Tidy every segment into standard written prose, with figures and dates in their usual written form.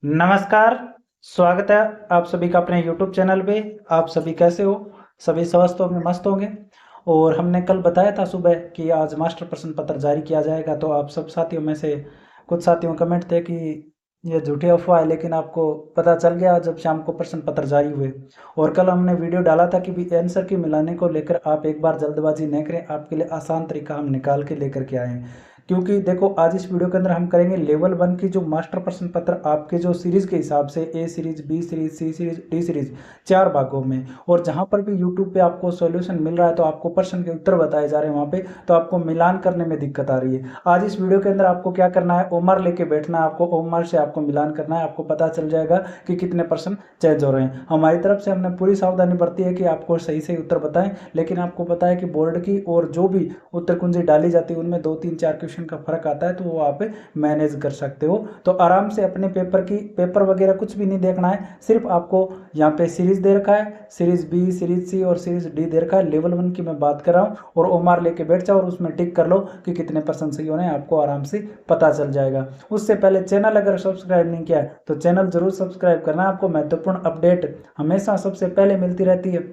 नमस्कार, स्वागत है आप सभी का अपने YouTube चैनल पे। आप सभी कैसे हो? सभी स्वस्थ होंगे, मस्त होंगे। और हमने कल बताया था सुबह कि आज मास्टर प्रश्न पत्र जारी किया जाएगा, तो आप सब साथियों में से कुछ साथियों का कमेंट थे कि ये झूठी अफवाह है, लेकिन आपको पता चल गया जब शाम को प्रश्न पत्र जारी हुए। और कल हमने वीडियो डाला था कि भी आंसर की मिलाने को लेकर आप एक बार जल्दबाजी न करें, आपके लिए आसान तरीका हम निकाल के लेकर के आए हैं। क्योंकि देखो, आज इस वीडियो के अंदर हम करेंगे लेवल 1 की जो मास्टर प्रश्न पत्र आपके जो सीरीज के हिसाब से ए सीरीज, बी सीरीज, सी सीरीज, डी सीरीज, 4 भागों में। और जहां पर भी यूट्यूब पे आपको सॉल्यूशन मिल रहा है तो आपको प्रश्न के उत्तर बताए जा रहे हैं वहां पे, तो आपको मिलान करने में दिक्कत आ रही है। आज इस वीडियो के अंदर आपको क्या करना है, ओमर लेके बैठना है, आपको ओमर से आपको मिलान करना है। आपको पता चल जाएगा कि कितने प्रश्न चेंज हो रहे हैं। हमारी तरफ से हमने पूरी सावधानी बरती है कि आपको सही सही उत्तर बताएं, लेकिन आपको पता है कि बोर्ड की और जो भी उत्तर कुंजी डाली जाती है उनमें 2 3 4 क्वेश्चन का फर्क आता है, तो वो आप मैनेज कर सकते हो। तो आराम से अपने पेपर वगैरह कुछ भी नहीं देखना है, सिर्फ आपको यहाँ पे सीरीज दे रखा है, सीरीज बी, सीरीज सी और सीरीज डी दे रखा है। लेवल 1 की मैं बात कर रहा हूँ, और ओमार लेके बैठ जाओ और उसमें टिक कर लो कि कितने परसेंट सही होने हैं, आपको आराम से पता चल जाएगा। उससे पहले चैनल अगर सब्सक्राइब नहीं किया है तो चैनल जरूर सब्सक्राइब करना, आपको महत्वपूर्ण अपडेट हमेशा सबसे पहले मिलती रहती है।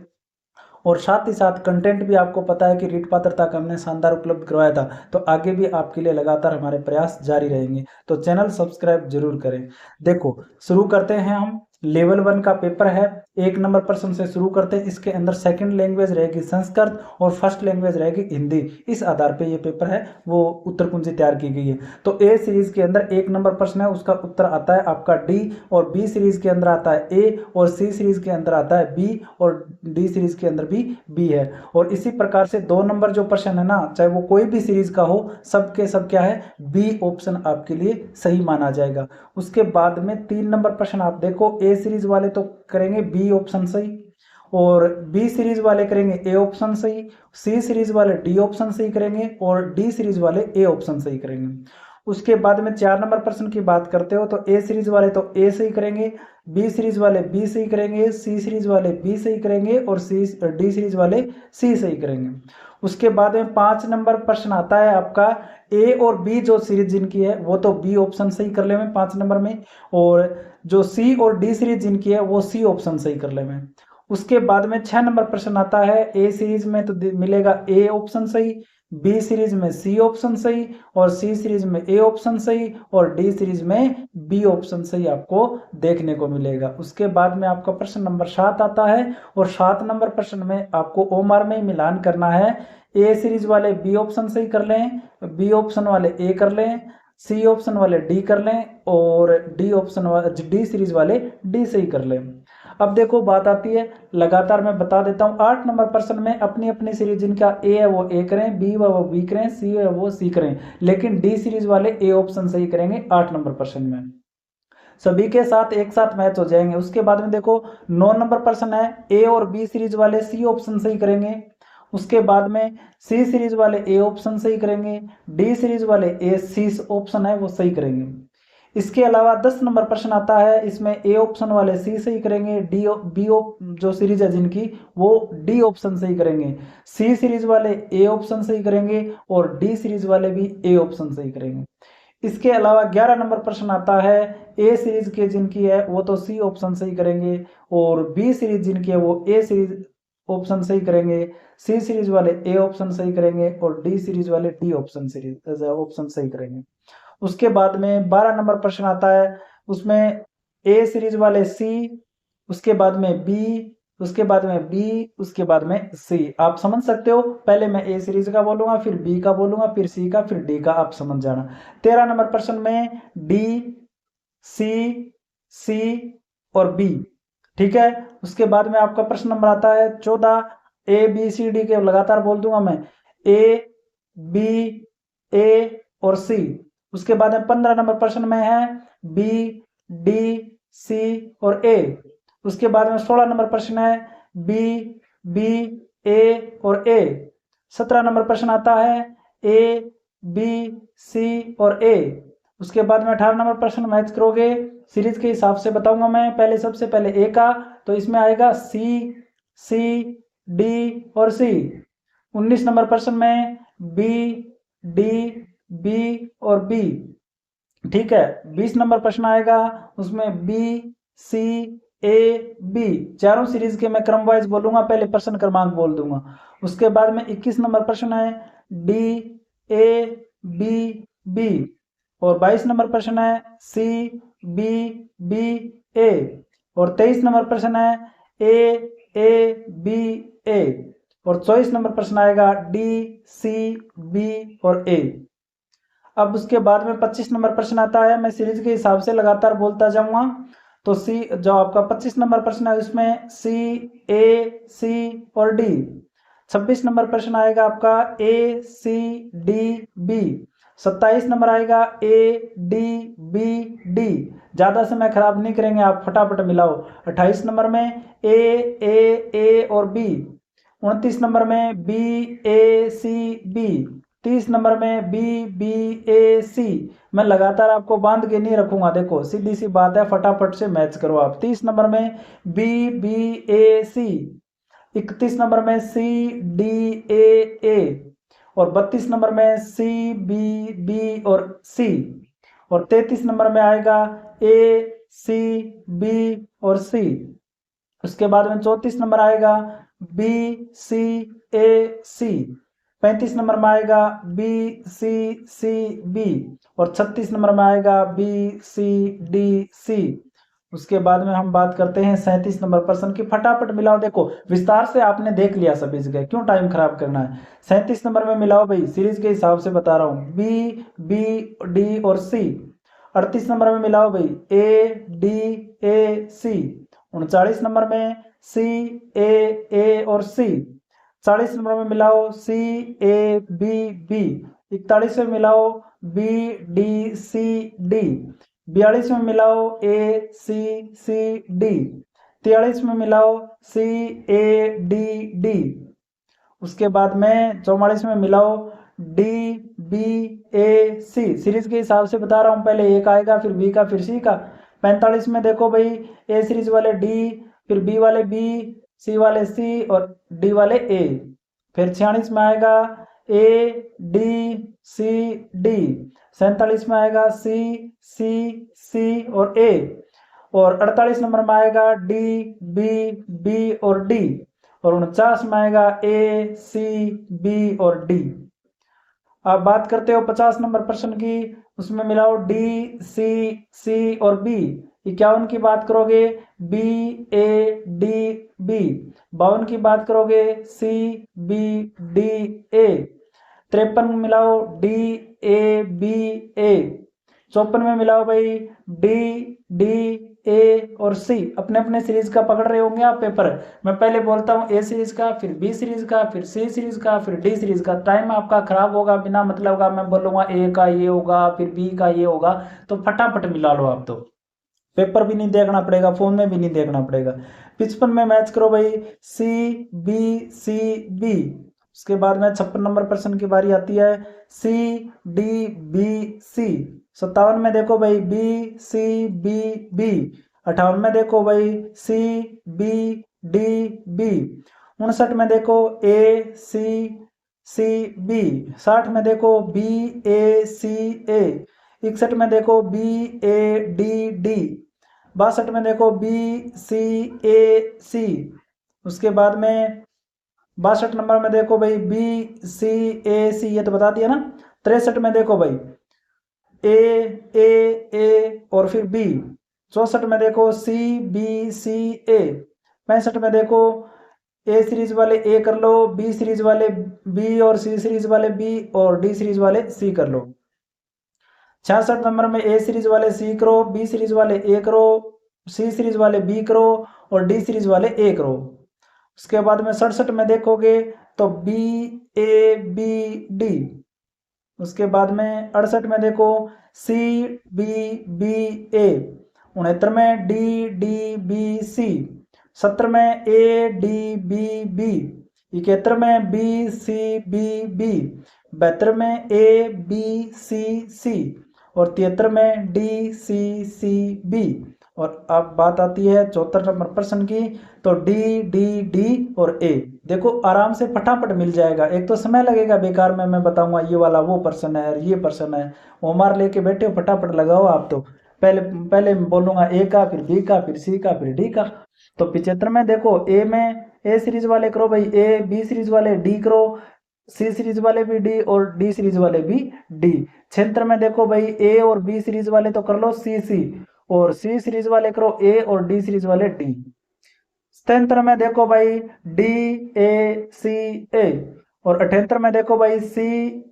और साथ ही साथ कंटेंट भी आपको पता है कि रीट पात्रता का हमने शानदार उपलब्ध करवाया था, तो आगे भी आपके लिए लगातार हमारे प्रयास जारी रहेंगे। तो चैनल सब्सक्राइब जरूर करें। देखो, शुरू करते हैं हम। लेवल 1 का पेपर है, 1 नंबर प्रश्न से शुरू करते हैं। इसके अंदर सेकंड लैंग्वेज रहेगी संस्कृत और फर्स्ट लैंग्वेज रहेगी हिंदी। इस आधार पे ये पेपर है वो उत्तर कुंजी तैयार की गई है। तो ए सीरीज के अंदर 1 नंबर प्रश्न है, उसका उत्तर आता है आपका डी। और बी सीरीज के अंदर आता है ए, और सी सीरीज के अंदर आता है बी, और डी सीरीज के अंदर भी बी है। और इसी प्रकार से 2 नंबर जो प्रश्न है ना, चाहे वो कोई भी सीरीज का हो, सबके सब क्या है, बी ऑप्शन आपके लिए सही माना जाएगा। उसके बाद में 3 नंबर प्रश्न आप देखो, ए सीरीज वाले तो करेंगे बी ऑप्शन सही, और बी सीरीज वाले करेंगे ए ऑप्शन सही, सी सीरीज वाले डी ऑप्शन सही करेंगे, और डी सीरीज वाले ए ऑप्शन सही करेंगे। उसके बाद में 4 नंबर प्रश्न की बात करते हो तो ए सीरीज वाले तो ए सही करेंगे, बी सीरीज वाले बी सही करेंगे, सी सीरीज वाले बी सही करेंगे, और डी सीरीज वाले सी सही करेंगे। उसके बाद में 5 नंबर प्रश्न आता है आपका, ए और बी जो सीरीज जिनकी है वो तो बी ऑप्शन सही कर ले में 5 नंबर में, और जो सी और डी सीरीज जिनकी है वो सी ऑप्शन सही कर ले में। उसके बाद में 6 नंबर प्रश्न आता है, ए सीरीज में तो मिलेगा ए ऑप्शन सही, बी सीरीज में सी ऑप्शन सही, और सी सीरीज में ए ऑप्शन सही, और डी सीरीज में बी ऑप्शन सही आपको देखने को मिलेगा। उसके बाद में आपका प्रश्न नंबर 7 आता है, और 7 नंबर प्रश्न में आपको ओमार में मिलान करना है। ए सीरीज वाले बी ऑप्शन सही कर लें, बी ऑप्शन वाले ए कर लें, सी ऑप्शन वाले डी कर लें, और डी सीरीज वाले डी सही कर लें। अब देखो, बात आती है, लगातार मैं बता देता हूँ। 8 नंबर प्रश्न में अपनी अपनी सीरीज जिनका ए है वो ए करें, बी है वो बी करें, सी है वो सी करें, लेकिन डी सीरीज वाले ए ऑप्शन सही करेंगे 8 नंबर प्रश्न में। सभी के साथ एक साथ मैच हो जाएंगे। उसके बाद में देखो, 9 नंबर प्रश्न है, ए और बी सीरीज वाले सी ऑप्शन सही करेंगे। उसके बाद में सी सीरीज वाले ए ऑप्शन सही करेंगे, डी सीरीज वाले ए सी ऑप्शन है वो सही करेंगे। इसके अलावा 10 नंबर प्रश्न आता है, इसमें ए ऑप्शन वाले सी सही करेंगे, जो सीरीज है जिनकी वो डी ऑप्शन सही करेंगे, सी सीरीज वाले ए ऑप्शन सही करेंगे, और डी सीरीज वाले भी ए ऑप्शन सही करेंगे। इसके अलावा 11 नंबर प्रश्न आता है, ए सीरीज के जिनकी है वो तो सी ऑप्शन सही करेंगे, और बी सीरीज जिनकी है वो ए सीरीज ऑप्शन सही करेंगे, सी सीरीज वाले ए ऑप्शन सही करेंगे, और डी सीरीज वाले डी ऑप्शन सही करेंगे। उसके बाद में 12 नंबर प्रश्न आता है, उसमें ए सीरीज वाले सी, उसके बाद में बी, उसके बाद में बी, उसके बाद में सी। आप समझ सकते हो, पहले मैं ए सीरीज का बोलूंगा, फिर बी का बोलूंगा, फिर सी का, फिर डी का, आप समझ जाना। 13 नंबर प्रश्न में डी, सी, सी और बी, ठीक है। उसके बाद में आपका प्रश्न नंबर आता है 14, ए बी सी डी के लगातार बोल दूंगा मैं, ए, बी, ए और सी। उसके बाद में 15 नंबर प्रश्न में है बी, डी, सी और ए। उसके बाद में 16 नंबर प्रश्न है बी, बी, ए और ए। 17 नंबर प्रश्न आता है ए, बी, सी और ए। उसके बाद में 18 नंबर प्रश्न मैच करोगे, सीरीज के हिसाब से बताऊंगा मैं। पहले सबसे पहले ए का, तो इसमें आएगा सी, सी, डी और सी। 19 नंबर प्रश्न में बी, डी, बी और बी। ठीक है। 20 नंबर प्रश्न आएगा, उसमें बी सी ए बी चारों सीरीज के मैं क्रम वाइज बोलूंगा, पहले प्रश्न क्रमांक बोल दूंगा। उसके बाद में 21 नंबर प्रश्न है डी ए बी बी, और 22 नंबर प्रश्न है सी बी बी ए, और 23 नंबर प्रश्न है ए बी ए, और 24 नंबर प्रश्न आएगा डी सी बी और ए। अब उसके बाद में 25 नंबर प्रश्न आता है, मैं सीरीज के हिसाब से लगातार बोलता जाऊंगा। तो सी जो आपका 25 नंबर प्रश्न है उसमें सी ए सी और डी। 26 नंबर प्रश्न आएगा आपका ए सी डी बी। 27 नंबर आएगा ए डी बी डी। ज़्यादा समय खराब नहीं करेंगे, आप फटाफट मिलाओ। 28 नंबर में ए और बी। 29 नंबर में बी ए सी बी। 30 नंबर में बी बी ए सी। मैं लगातार आपको बांध के नहीं रखूंगा, देखो सीधी सी बात है, फटाफट से मैच करो आप। 30 नंबर में बी बी ए सी। 31 नंबर में सी डी ए, और 32 नंबर में सी बी बी और सी, और 33 नंबर में आएगा ए सी बी और सी। उसके बाद में 34 नंबर आएगा बी सी ए सी। 35 नंबर में आएगा बी सी बी, और 36 नंबर में आएगा बी सी डी सी। उसके बाद में हम बात करते हैं 37 नंबर प्रश्न की, फटाफट मिलाओ। देखो विस्तार से आपने देख लिया सभी जगह, क्यों टाइम खराब करना है। 37 नंबर में मिलाओ भाई, सीरीज के हिसाब से बता रहा हूँ, बी बी डी और सी। 38 नंबर में मिलाओ भाई A D A C. 39 number में सी ए और सी। 40 नंबर में मिलाओ सी ए बी बी। 41 में मिलाओ बी डी सी डी। 42 में मिलाओ ए सी डी। 43 में मिलाओ सी ए डी डी। उसके बाद में 44 में मिलाओ डी बी ए सी। सीरीज के हिसाब से बता रहा हूँ, पहले एक आएगा फिर बी का फिर सी का। 45 में देखो भाई ए सीरीज वाले डी, फिर बी वाले बी, सी वाले सी और डी वाले ए। फिर 46 में आएगा ए डी सी डी। 47 में आएगा सी और ए, और 48 नंबर में आएगा डी बी बी और डी, और 49 में आएगा ए सी बी और डी। आप बात करते हो 50 नंबर प्रश्न की, उसमें मिलाओ डी सी और बी। 51 की बात करोगे बी ए डी बी। 52 की बात करोगे सी बी डी ए। 53 में मिलाओ डी बी ए। 54 में मिलाओ भाई डी ए और सी। अपने अपने सीरीज का पकड़ रहे होंगे आप पेपर। मैं पहले बोलता हूँ ए सीरीज का, फिर बी सीरीज का, फिर सी सीरीज का, फिर डी सीरीज का। टाइम आपका खराब होगा बिना मतलब का, मैं बोलूँगा ए का ये होगा फिर बी का ये होगा, तो फटाफट मिला लो आप। तो पेपर भी नहीं देखना पड़ेगा, फोन में भी नहीं देखना पड़ेगा। 55 में मैच करो भाई सी बी। उसके बाद में 56 नंबर प्रश्न की बारी आती है सी डी बी सी। 57 में देखो भाई बी सी बी बी। 58 में देखो भाई सी बी डी बी। 59 में देखो ए सी बी। 60 में देखो बी ए सी ए। 61 में देखो बी ए डी डी। 62 में देखो बी सी ए सी। उसके बाद में 62 नंबर में देखो भाई बी सी ए सी, ये तो बता दिया ना। 63 में देखो भाई ए और फिर बी। 64 में देखो सी सी ए। 65 में देखो ए सीरीज वाले ए कर लो, बी सीरीज वाले बी और सी सीरीज वाले बी और डी सीरीज वाले सी कर लो। 66 नंबर में ए सीरीज वाले सी करो, बी सीरीज वाले ए करो, सी सीरीज वाले बी करो और डी सीरीज वाले ए करो। उसके बाद में 67 में देखोगे तो बी ए बी डी। उसके बाद में 68 में देखो सी बी ए। 69 में डी बी सी। 70 में ए डी बी। 71 में बी सी बी। 72 में ए बी सी और 73 में डी सी बी। और अब बात आती है 74 नंबर प्रश्न की, तो डी डी डी और ए देखो आराम से फटाफट मिल जाएगा। एक तो समय लगेगा बेकार में, मैं बताऊंगा ये वाला वो प्रश्न है, ये प्रश्न है, होमवर्क लेके बैठे हो फटाफट लगाओ आप। तो पहले पहले बोलूंगा ए का, फिर बी का, फिर सी का, फिर डी का। तो 75 में देखो ए में ए सीरीज वाले करो भाई ए, बी सीरीज वाले डी करो, सी सीरीज वाले भी डी और डी सीरीज वाले भी डी। 76 में देखो भाई ए और बी सीरीज वाले तो कर लो सी सी, और सी सीरीज वाले करो ए और डी सीरीज वाले डी। 77 में देखो भाई डी ए सी ए, और 78 में देखो भाई सी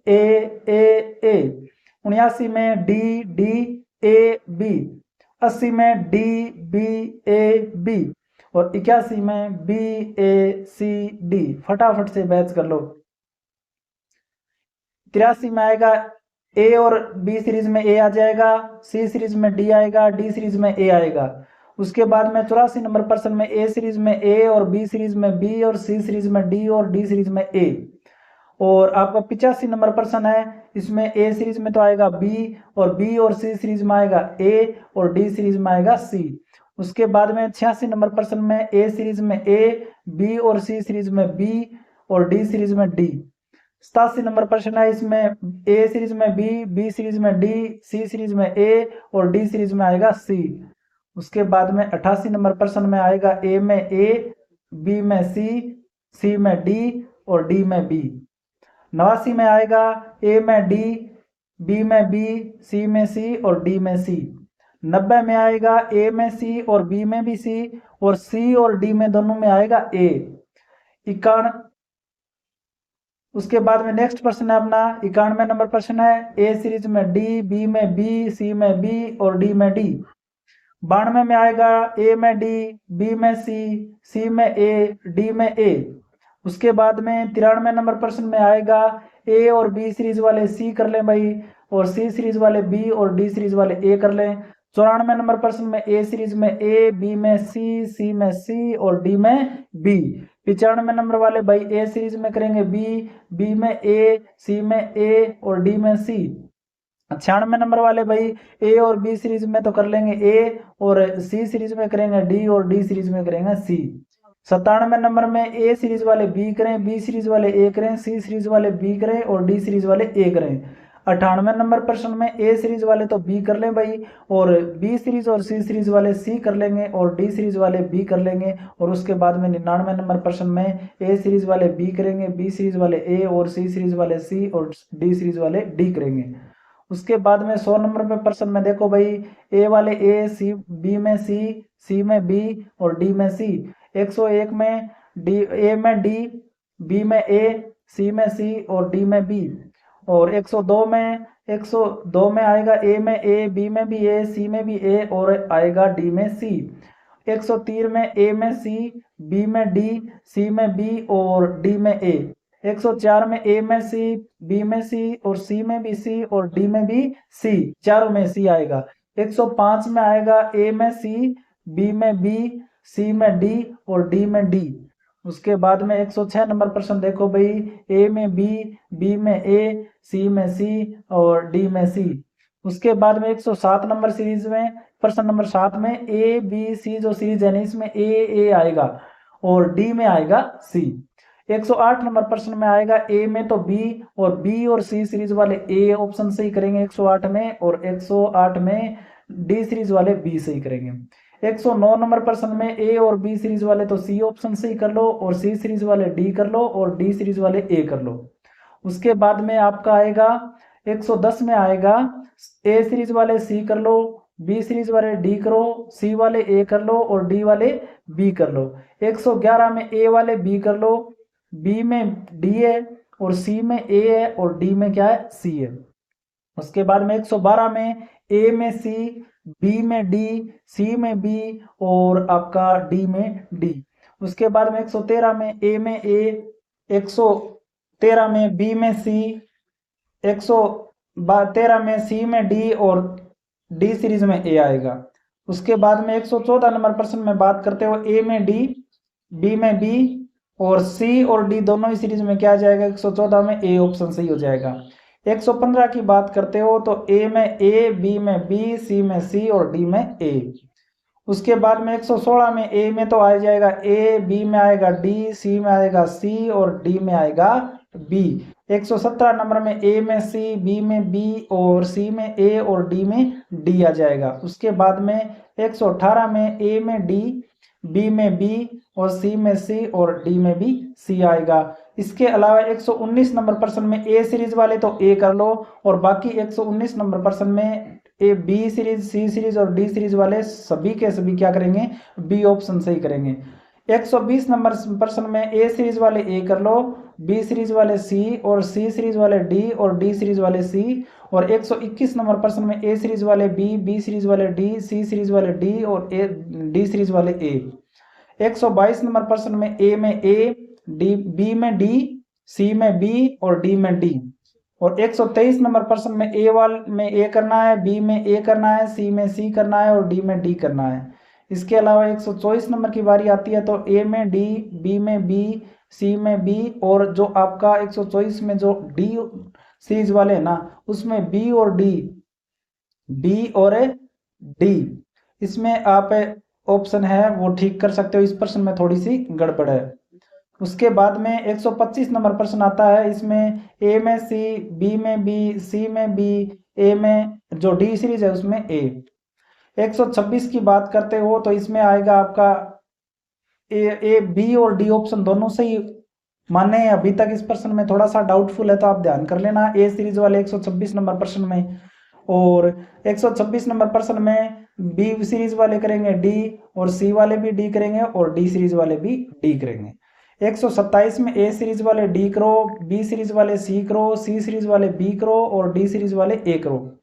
ए ए ए। 79 में डी डी ए बी। 80 में डी बी ए बी, और 81 में बी ए सी डी। फटाफट से बैच कर लो। 83 में आएगा ए और बी सीरीज में ए आ जाएगा, सी सीरीज में डी आएगा, डी सीरीज में ए आएगा। उसके बाद में 84 नंबर प्रश्न में ए सीरीज में ए और बी सीरीज में बी और सी सीरीज में डी और डी सीरीज में ए। और आपका 85 नंबर प्रश्न है, इसमें ए सीरीज में तो आएगा बी, और बी और सी सीरीज में आएगा ए, और डी सीरीज में आएगा सी। उसके बाद में 86 नंबर प्रश्न में ए सीरीज में ए, बी और सी सीरीज में बी, और डी सीरीज में डी। 87 नंबर प्रश्न है, इसमें ए सीरीज में बी, बी सीरीज में डी, सी सीरीज में ए, और डी सीरीज में आएगा सी। उसके बाद में 88 नंबर प्रश्न में आएगा ए में ए, बी में सी में डी, और डी में बी। 89 में आएगा ए में डी, बी में बी, सी में सी, और डी में सी। 90 में आएगा ए में सी और बी में भी सी, और सी और डी में दोनों में आएगा ए। 91। उसके बाद में नेक्स्ट प्रश्न है अपना 91 नंबर प्रश्न है, ए सीरीज में डी, बी में बी, सी में बी, और डी में डी। 92 में आएगा ए में डी, बी में सी में ए, डी में ए। उसके बाद में 93 नंबर प्रश्न में आएगा ए और बी सीरीज वाले सी कर लें भाई, और सी सीरीज वाले बी, और डी सीरीज वाले ए कर लें। 94 नंबर प्रश्न में ए सीरीज में ए, बी में सी में सी, और डी में बी। 95 नंबर वाले भाई ए सीरीज में करेंगे बी, बी में ए, सी में ए, और डी में सी। 96 नंबर वाले भाई ए और बी सीरीज में तो कर लेंगे ए, और सी सीरीज में करेंगे डी, और डी सीरीज में करेंगे सी। 97 नंबर में ए सीरीज वाले बी करें, बी सीरीज वाले ए करें, सी सीरीज वाले बी करें, और डी सीरीज वाले ए करें। 98 नंबर प्रश्न में ए सीरीज वाले तो बी कर लें भाई, और बी सीरीज और सी सीरीज वाले सी कर लेंगे, और डी सीरीज वाले बी कर लेंगे। और उसके बाद में 99 नंबर प्रश्न में ए सीरीज वाले बी करेंगे, बी सीरीज वाले ए, और सी सीरीज वाले सी, और डी सीरीज वाले डी करेंगे। उसके बाद में 100 नंबर पे प्रश्न में देखो भाई ए वाले ए, सी बी में सी में बी, और डी में सी। 101 में डी, ए में डी, बी में ए, सी में सी, और डी में बी। और 102 में आएगा ए में ए, बी में भी ए, सी में भी ए, और आएगा डी में सी। 103 में ए में सी, बी में डी, सी में बी, और डी में ए। 104 में ए में सी, बी में सी, और सी में भी सी, और डी में भी सी, चारों में सी आएगा। 105 में आएगा ए में सी, बी में बी, सी में डी, और डी में डी। उसके बाद में 106 नंबर प्रश्न देखो भाई ए में बी, बी में ए, सी में सी, और डी में सी। उसके बाद में 107 नंबर सीरीज में प्रश्न नंबर 7 में ए बी सी जो सीरीज है ना, इसमें ए आएगा, और डी में आएगा सी। 108 नंबर प्रश्न में आएगा ए में तो बी, और बी और सी सीरीज वाले ए ऑप्शन सही करेंगे 108 में, और 108 में डी सीरीज वाले बी सही करेंगे। 109 नंबर प्रश्न में ए और बी सीरीज वाले तो सी ऑप्शन सही कर लो, और सी सीरीज वाले डी कर लो, और डी सीरीज वाले ए कर लो। उसके बाद में आपका आएगा 110 में आएगा ए सीरीज वाले सी कर लो, बी सीरीज वाले डी करो, सी वाले ए कर लो, और डी वाले बी कर लो। 111 में ए वाले बी कर लो, बी में डी है, और सी में ए है, और डी में क्या है सी है। उसके बाद में 112 में ए में सी, बी में डी, सी में बी, और आपका डी में डी। उसके बाद में 113 में ए में ए, 113 में बी में सी, 113 में सी में डी, और डी सीरीज में ए आएगा। उसके बाद में 114 नंबर प्रश्न में बात करते हो ए में डी, बी में बी, और सी और डी दोनों ही सीरीज में क्या आ जाएगा 114 में ए ऑप्शन सही हो जाएगा। 115 की बात करते हो तो ए में ए, बी में बी, सी में सी, और डी में ए। उसके बाद में 116 में ए में तो आ जाएगा ए, बी में आएगा डी, सी में आएगा सी और डी में आएगा बी। 117 नंबर में ए में सी, बी में बी और सी में ए और डी में डी आ जाएगा। उसके बाद में 118 में ए में डी, बी में बी और सी में सी और डी में भी सी आएगा। इसके अलावा 119 नंबर प्रश्न में ए सीरीज वाले तो ए कर लो और बाकी 119 नंबर प्रश्न में ए, बी सीरीज, सी सीरीज और डी सीरीज वाले सभी के सभी क्या करेंगे, बी ऑप्शन से ही करेंगे। 120 नंबर प्रश्न में ए सीरीज वाले ए कर लो, बी सीरीज वाले सी और सी सीरीज वाले डी और डी सीरीज वाले सी। और 121 नंबर प्रश्न में ए सीरीज वाले बी, बी सीरीज वाले डी, सी सीरीज वाले डी और डी सीरीज वाले ए। 122 नंबर प्रश्न में ए में ए, डी, बी में डी, सी में बी और डी में डी। और 123 नंबर प्रश्न में ए वाल में ए करना है, बी में ए करना है, सी में सी करना है और डी में डी करना है। इसके अलावा 124 नंबर की बारी आती है तो ए में डी, बी में बी, सी में बी और जो आपका 124 में जो डी सीरीज वाले है ना उसमें बी और डी, बी और डी, इसमें आप ऑप्शन है वो ठीक कर सकते हो। इस प्रश्न में थोड़ी सी गड़बड़ है। उसके बाद में 125 नंबर प्रश्न आता है, इसमें ए में सी, बी में बी, सी में बी, ए में जो डी सीरीज है उसमें ए। 126 की बात करते हो तो इसमें आएगा आपका ए, बी और डी ऑप्शन दोनों सही माने हैं। अभी तक इस प्रश्न में थोड़ा सा डाउटफुल है तो आप ध्यान कर लेना ए सीरीज वाले 126 नंबर प्रश्न में। और 126 नंबर प्रश्न में बी सीरीज वाले करेंगे डी और सी वाले भी डी करेंगे और डी सीरीज वाले भी डी करेंगे। 127 में ए सीरीज वाले डी करो, बी सीरीज वाले सी करो, सी सीरीज वाले बी करो और डी सीरीज वाले ए करो।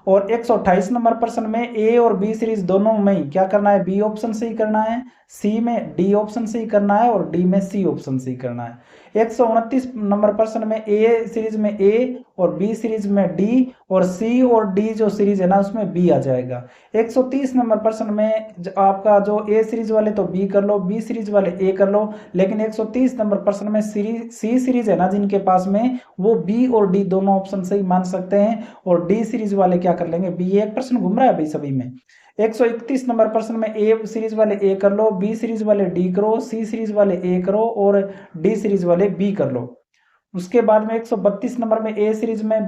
और 128 नंबर प्रश्न में ए और बी सीरीज दोनों में क्या करना है, बी ऑप्शन से ही करना है, सी में डी ऑप्शन से ही करना है और डी में सी ऑप्शन से ही करना है। 129 नंबर प्रश्न में ए सीरीज में ए और बी सीरीज में डी और सी और डी जो सीरीज है ना उसमें बी आ जाएगा। 130 नंबर प्रश्न में आपका जो ए सीरीज वाले तो बी कर लो, बी सीरीज वाले ए कर लो, लेकिन 130 नंबर प्रश्न में सी सीरीज है ना जिनके पास में वो बी और डी दोनों ऑप्शन से ही मान सकते हैं और डी सीरीज वाले क्या कर लेंगे बी। एक प्रश्न घूम रहा है भाई सभी में। 131 नंबर प्रश्न में ए सीरीज वाले ए कर लो, बी सीरीज वाले डी करो, सी सीरीज वाले ए करो और डी सीरीज वाले बी कर लो। उसके बाद में 132 नंबर में ए सीरीज में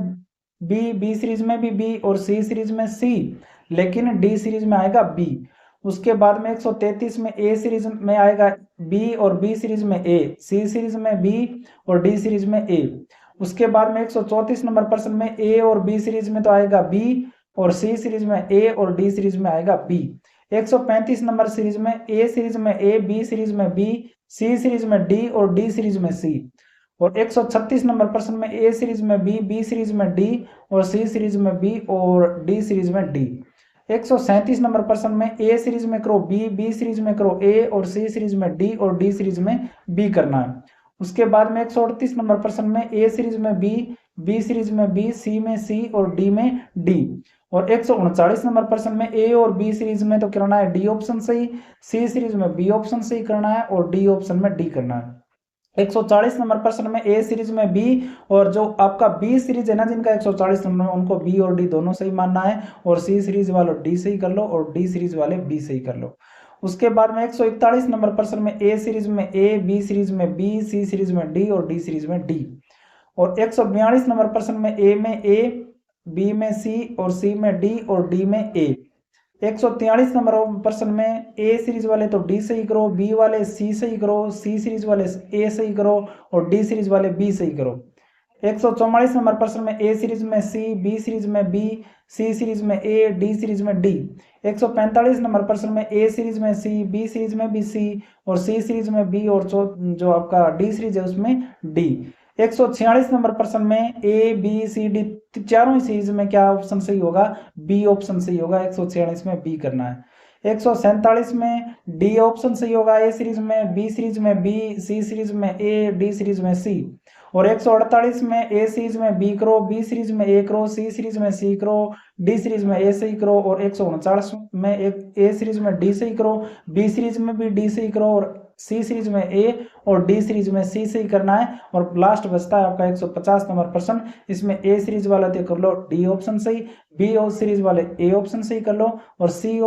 बी, बी सीरीज में भी बी और सी सीरीज में सी, लेकिन डी सीरीज में आएगा बी। उसके बाद में 133 में ए सीरीज में आएगा बी और बी सीरीज में ए, सी सीरीज में बी और डी सीरीज में ए। उसके बाद में 134 नंबर प्रश्न में ए और बी सीरीज में तो आएगा बी और सी सीरीज में ए और डी सीरीज में आएगा बी। 135 नंबर सीरीज में ए सीरीज में ए, बी सीरीज में बी, सी सीरीज में डी और डी सीरीज में सी। और 136 नंबर प्रश्न में ए सीरीज में बी, बी सीरीज में डी और सी सीरीज में बी और डी सीरीज में डी। 137 नंबर प्रश्न में ए सीरीज में करो बी, बी सीरीज में करो ए और सी सीरीज में डी और डी सीरीज में बी करना है। उसके बाद में 138 नंबर प्रश्न में ए सीरीज में बी, बी सीरीज में बी, सी में सी और डी में डी। और 139 नंबर प्रश्न में ए और बी सीरीज में तो करना है डी ऑप्शन से ही, सी सीरीज में बी ऑप्शन से ही करना है और डी ऑप्शन में डी करना है। 140 नंबर प्रश्न में ए सीरीज में बी और जो आपका बी सीरीज है ना जिनका 140 नंबर में उनको बी और डी दोनों से ही मानना है और सी सीरीज वाले डी से ही कर लो और डी सीरीज वाले बी से ही कर लो। उसके बाद में 141 नंबर प्रश्न में ए सीरीज में ए, बी सीरीज में बी, सी सीरीज में डी और डी सीरीज में डी। और 142 नंबर प्रश्न में ए, बी में सी और सी में डी और डी में ए। 143 नंबर प्रश्न में ए सीरीज वाले तो डी से ही करो, बी वाले सी से ही करो, सी सीरीज वाले ए से ही करो और डी सीरीज वाले बी से ही करो। 144 नंबर प्रश्न में ए सीरीज में सी, बी सीरीज में बी, सी सीरीज में ए, डी सीरीज में डी। 145 नंबर प्रश्न में ए सीरीज में सी, बी सीरीज में भी सी और सी सीरीज में बी और जो आपका डी सीरीज है उसमें डी। 146 नंबर प्रश्न में ए, बी, सी, डी चारों ही सीरीज में क्या ऑप्शन सही होगा, बी ऑप्शन सही होगा। 146 में बी करना है। 147 में डी ऑप्शन सही होगा, ए सीरीज में, बी सीरीज में बी, सी सीरीज में ए, डी सीरीज में सी। और 148 में ए सीरीज में बी करो, बी सीरीज में ए करो, सी सीरीज में सी करो, डी सीरीज में ए से ही करो। और 149 में ए सीरीज में डी से ही करो, बी सीरीज में भी डी से ही करो और सी सीरीज में ए और डी सीरीज में सी से ही करना है। और लास्ट बचता है आपका 150 नंबर प्रश्न, इसमें ए सीरीज वाला तो कर लो डी ऑप्शन सही, बी ओ सीरीज वाले ए ऑप्शन सही कर लो, और सी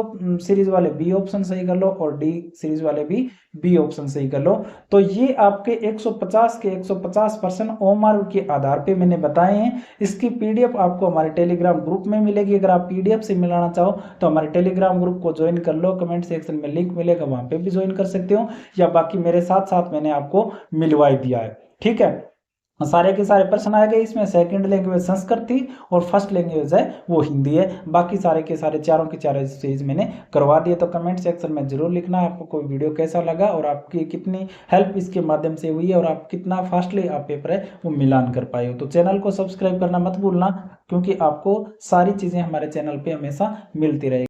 सीरीज वाले बी ऑप्शन सही कर लो, और डी सीरीज वाले भी बी ऑप्शन सही कर लो। तो ये आपके 150 के 150% ओमार्क के आधार पे मैंने बताए हैं। इसकी पीडीएफ आपको हमारे टेलीग्राम ग्रुप में मिलेगी। अगर आप पीडीएफ से मिलाना चाहो तो हमारे टेलीग्राम ग्रुप को ज्वाइन कर लो, कमेंट सेक्शन में लिंक मिलेगा, वहां पे भी ज्वाइन कर सकते हो, या बाकी मेरे साथ साथ मैंने आपको मिलवा दिया है। ठीक है, सारे के सारे प्रश्न आ गए। इसमें सेकंड लैंग्वेज संस्कृत थी और फर्स्ट लैंग्वेज है वो हिंदी है। बाकी सारे के सारे चारों के चारों चीज मैंने करवा दिए। तो कमेंट सेक्शन में जरूर लिखना आपको कोई वीडियो कैसा लगा और आपकी कितनी हेल्प इसके माध्यम से हुई है और आप कितना फास्टली आप पेपर है वो मिलान कर पाए हो। तो चैनल को सब्सक्राइब करना मत भूलना, क्योंकि आपको सारी चीजें हमारे चैनल पे हमेशा मिलती रहेगी।